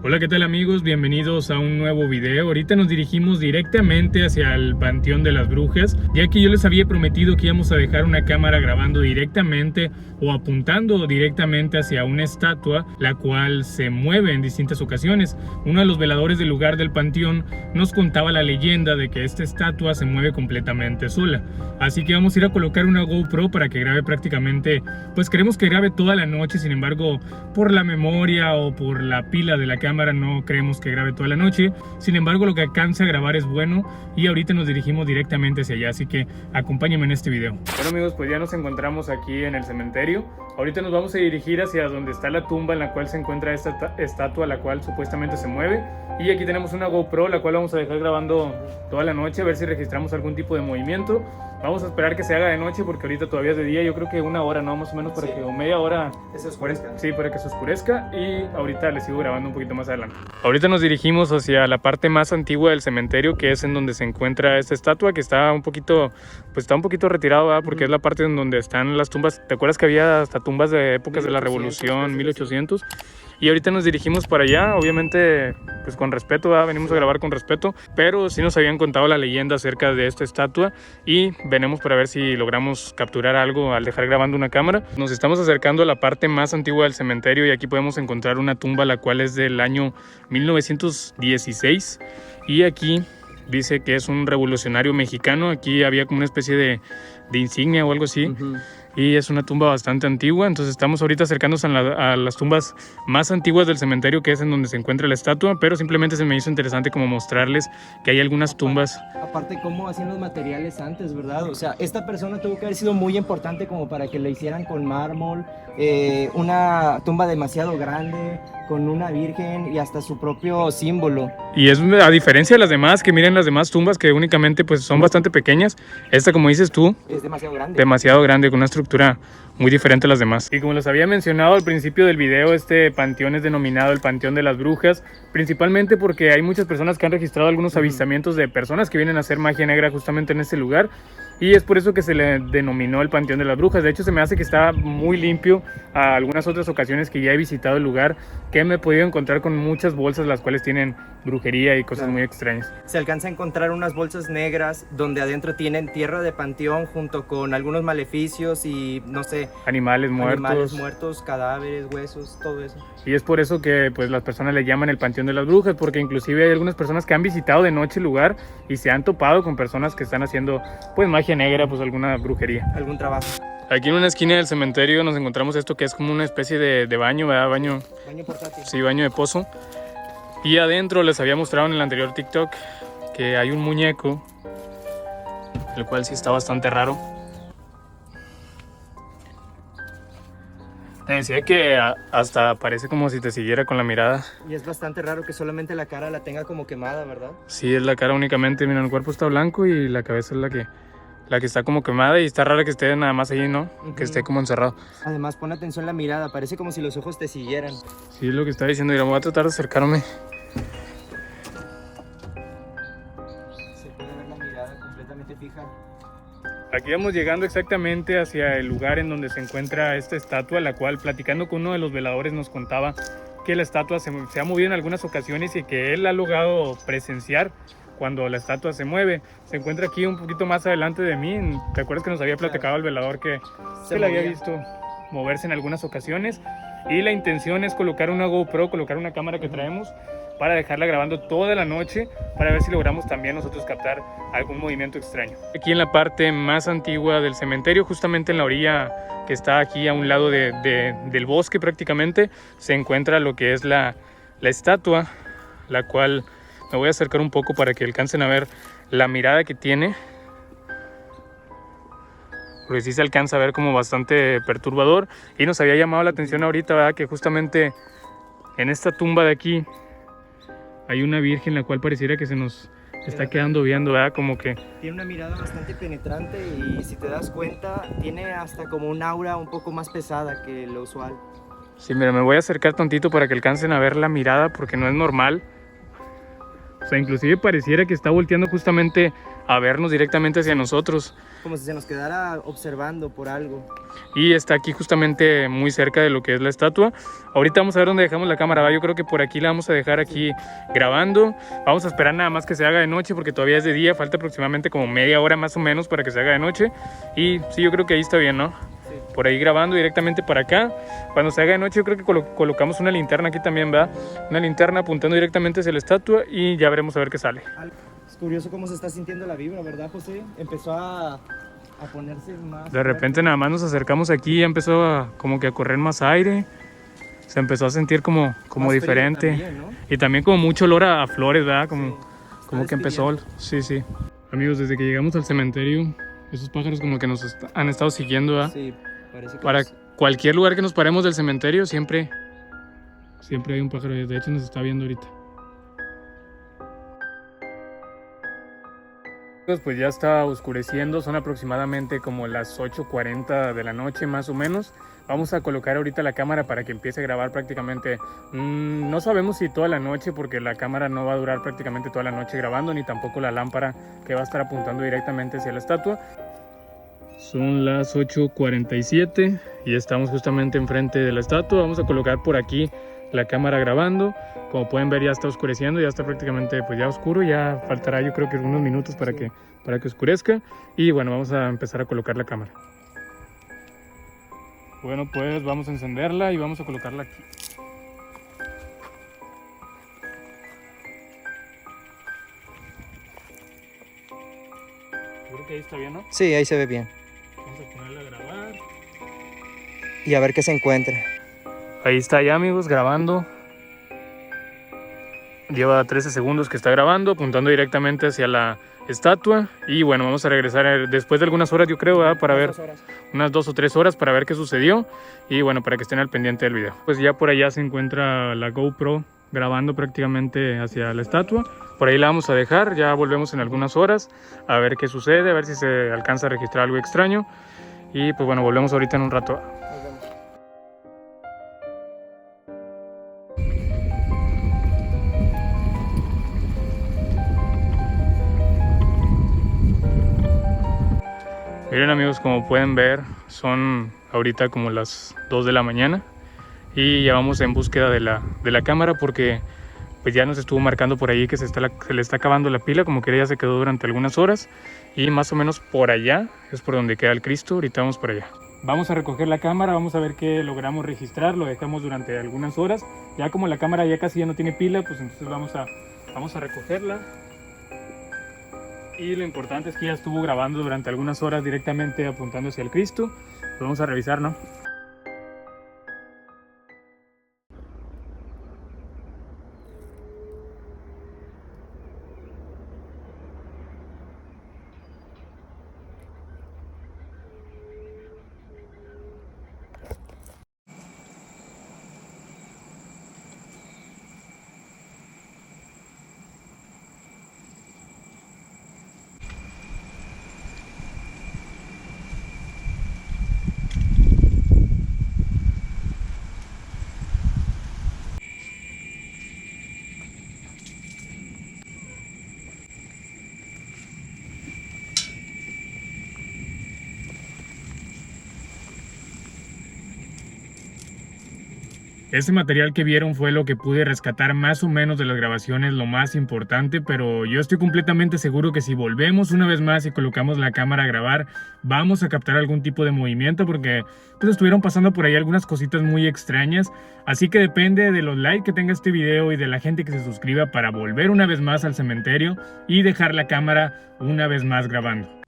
Hola, ¿qué tal amigos? Bienvenidos a un nuevo video. Ahorita nos dirigimos directamente hacia el Panteón de las Brujas, ya que yo les había prometido que íbamos a dejar una cámara grabando directamente o apuntando directamente hacia una estatua, la cual se mueve en distintas ocasiones. Uno de los veladores del lugar del panteón nos contaba la leyenda de que esta estatua se mueve completamente sola. Así que vamos a ir a colocar una GoPro para que grabe prácticamente, pues queremos que grabe toda la noche. Sin embargo, por la memoria o por la pila de la cámara no creemos que grabe toda la noche. Sin embargo, lo que alcance a grabar es bueno y ahorita nos dirigimos directamente hacia allá, así que acompáñenme en este video. Bueno amigos, pues ya nos encontramos aquí en el cementerio. Ahorita nos vamos a dirigir hacia donde está la tumba en la cual se encuentra esta estatua, la cual supuestamente se mueve. Y aquí tenemos una GoPro, la cual vamos a dejar grabando toda la noche, a ver si registramos algún tipo de movimiento. Vamos a esperar que se haga de noche porque ahorita todavía es de día. Yo creo que una hora, ¿no? Más o menos para que, o media hora. Que se oscurezca. Sí, para que se oscurezca. Y ahorita les sigo grabando un poquito más adelante. Ahorita nos dirigimos hacia la parte más antigua del cementerio, que es en donde se encuentra esta estatua, que está un poquito, pues está un poquito retirado, ¿verdad? Porque es la parte en donde están las tumbas. ¿Te acuerdas que había hasta tumbas de épocas de la Revolución, 1800? Y ahorita nos dirigimos para allá, obviamente pues con respeto, ¿verdad? Venimos a grabar con respeto, pero sí nos habían contado la leyenda acerca de esta estatua y venimos para ver si logramos capturar algo al dejar grabando una cámara. Nos estamos acercando a la parte más antigua del cementerio y aquí podemos encontrar una tumba la cual es del año 1916 y aquí dice que es un revolucionario mexicano. Aquí había como una especie de insignia o algo así. Y es una tumba bastante antigua, entonces estamos ahorita acercándonos a las tumbas más antiguas del cementerio, que es en donde se encuentra la estatua, pero simplemente se me hizo interesante como mostrarles que hay algunas tumbas. Aparte, cómo hacían los materiales antes, ¿verdad? O sea, esta persona tuvo que haber sido muy importante como para que la hicieran con mármol, una tumba demasiado grande, con una virgen y hasta su propio símbolo. Y es a diferencia de las demás, que miren las demás tumbas que únicamente pues son bastante pequeñas. Esta, como dices tú, es demasiado grande. Demasiado grande, con una estructura muy diferente a las demás. Y como les había mencionado al principio del video, este panteón es denominado el Panteón de las Brujas, principalmente porque hay muchas personas que han registrado algunos avistamientos de personas que vienen a hacer magia negra justamente en este lugar. Y es por eso que se le denominó el Panteón de las Brujas. De hecho, se me hace que está muy limpio. A algunas otras ocasiones que ya he visitado el lugar, que me he podido encontrar con muchas bolsas las cuales tienen brujería y cosas muy extrañas. Se alcanza a encontrar unas bolsas negras donde adentro tienen tierra de panteón junto con algunos maleficios y no sé, animales muertos, cadáveres, huesos, todo eso. Y es por eso que pues las personas le llaman el Panteón de las Brujas, porque inclusive hay algunas personas que han visitado de noche el lugar y se han topado con personas que están haciendo pues magia negra, pues alguna brujería, algún trabajo. Aquí en una esquina del cementerio nos encontramos esto que es como una especie de baño, ¿verdad? Baño portátil. Sí, baño de pozo. Y adentro les había mostrado en el anterior TikTok que hay un muñeco, el cual sí está bastante raro. Te decía que hasta parece como si te siguiera con la mirada. Y es bastante raro que solamente la cara la tenga como quemada, ¿verdad? Sí, es la cara únicamente. Mira, el cuerpo está blanco y la cabeza es la que está como quemada y está rara que esté nada más ahí, ¿no? Que esté como encerrado. Además, pon atención la mirada, parece como si los ojos te siguieran. Sí, es lo que está diciendo. Mira, voy a tratar de acercarme. Se puede ver la mirada completamente fija. Aquí vamos llegando exactamente hacia el lugar en donde se encuentra esta estatua, la cual, platicando con uno de los veladores, nos contaba que la estatua se ha movido en algunas ocasiones y que él ha logrado presenciar cuando la estatua se mueve. Se encuentra aquí un poquito más adelante de mí. ¿Te acuerdas que nos había platicado el velador que se le había visto moverse en algunas ocasiones? Y la intención es colocar una GoPro, colocar una cámara que traemos para dejarla grabando toda la noche para ver si logramos también nosotros captar algún movimiento extraño. Aquí en la parte más antigua del cementerio, justamente en la orilla que está aquí a un lado del bosque prácticamente, se encuentra lo que es la estatua, la cual me voy a acercar un poco para que alcancen a ver la mirada que tiene, porque sí se alcanza a ver como bastante perturbador. Y nos había llamado la atención ahorita, ¿verdad?, que justamente en esta tumba de aquí hay una virgen la cual pareciera que se nos está quedando viendo, ¿verdad? Como que tiene una mirada bastante penetrante y si te das cuenta tiene hasta como un aura un poco más pesada que lo usual. Sí, mira, me voy a acercar tantito para que alcancen a ver la mirada porque no es normal. O sea, inclusive pareciera que está volteando justamente a vernos directamente hacia nosotros. Como si se nos quedara observando por algo. Y está aquí justamente muy cerca de lo que es la estatua. Ahorita vamos a ver dónde dejamos la cámara, ¿va? Yo creo que por aquí la vamos a dejar aquí grabando. Vamos a esperar nada más que se haga de noche porque todavía es de día. Falta aproximadamente como media hora más o menos para que se haga de noche. Y sí, yo creo que ahí está bien, ¿no? Sí. Por ahí grabando directamente para acá. Cuando se haga de noche yo creo que colocamos una linterna aquí también, ¿va? Una linterna apuntando directamente hacia la estatua y ya veremos a ver qué sale. Es curioso cómo se está sintiendo la vibra, ¿verdad, José? Empezó a ponerse más... De repente nada más nos acercamos aquí y ya empezó como que a correr más aire. Se empezó a sentir como Más frío diferente. también, ¿no? Y también como mucho olor a flores, ¿verdad? Sí, Como que empezó. Sí, sí. Amigos, desde que llegamos al cementerio, esos pájaros como que nos han estado siguiendo, ¿verdad? Sí, parece que Para nos- cualquier lugar que nos paremos del cementerio, siempre hay un pájaro. De hecho, nos está viendo ahorita. Pues ya está oscureciendo, son aproximadamente como las 8:40 de la noche más o menos. Vamos a colocar ahorita la cámara para que empiece a grabar prácticamente, no sabemos si toda la noche, porque la cámara no va a durar prácticamente toda la noche grabando, ni tampoco la lámpara que va a estar apuntando directamente hacia la estatua. Son las 8:47 y estamos justamente enfrente de la estatua. Vamos a colocar por aquí la cámara grabando. Como pueden ver, ya está oscureciendo, ya está prácticamente pues ya oscuro. Ya faltará yo creo que unos minutos para que oscurezca. Y bueno, vamos a empezar a colocar la cámara. Bueno, pues vamos a encenderla y vamos a colocarla aquí. Yo creo que ahí está bien, ¿no? Sí, ahí se ve bien. Vamos a ponerla a grabar. Y a ver qué se encuentra. Ahí está ya, amigos, grabando. Lleva 13 segundos que está grabando, apuntando directamente hacia la estatua. Y bueno, vamos a regresar después de algunas horas, yo creo, ¿verdad? Para ver, unas 2 o 3 horas para ver qué sucedió. Y bueno, para que estén al pendiente del video. Pues ya por allá se encuentra la GoPro grabando prácticamente hacia la estatua. Por ahí la vamos a dejar, ya volvemos en algunas horas a ver qué sucede, a ver si se alcanza a registrar algo extraño. Y pues bueno, volvemos ahorita en un rato. Nos vemos. Miren, amigos, como pueden ver, son ahorita como las 2 de la mañana y ya vamos en búsqueda de la cámara porque pues ya nos estuvo marcando por ahí que se le está acabando la pila, como que ya se quedó durante algunas horas, y más o menos por allá es por donde queda el Cristo. Ahorita vamos para allá. Vamos a recoger la cámara, vamos a ver qué logramos registrar, lo dejamos durante algunas horas. Ya como la cámara ya casi ya no tiene pila, pues entonces vamos a recogerla. Y lo importante es que ya estuvo grabando durante algunas horas directamente apuntando hacia el Cristo. Lo vamos a revisar, ¿no? Ese material que vieron fue lo que pude rescatar más o menos de las grabaciones, lo más importante, pero yo estoy completamente seguro que si volvemos una vez más y colocamos la cámara a grabar, vamos a captar algún tipo de movimiento porque pues estuvieron pasando por ahí algunas cositas muy extrañas, así que depende de los likes que tenga este video y de la gente que se suscriba para volver una vez más al cementerio y dejar la cámara una vez más grabando.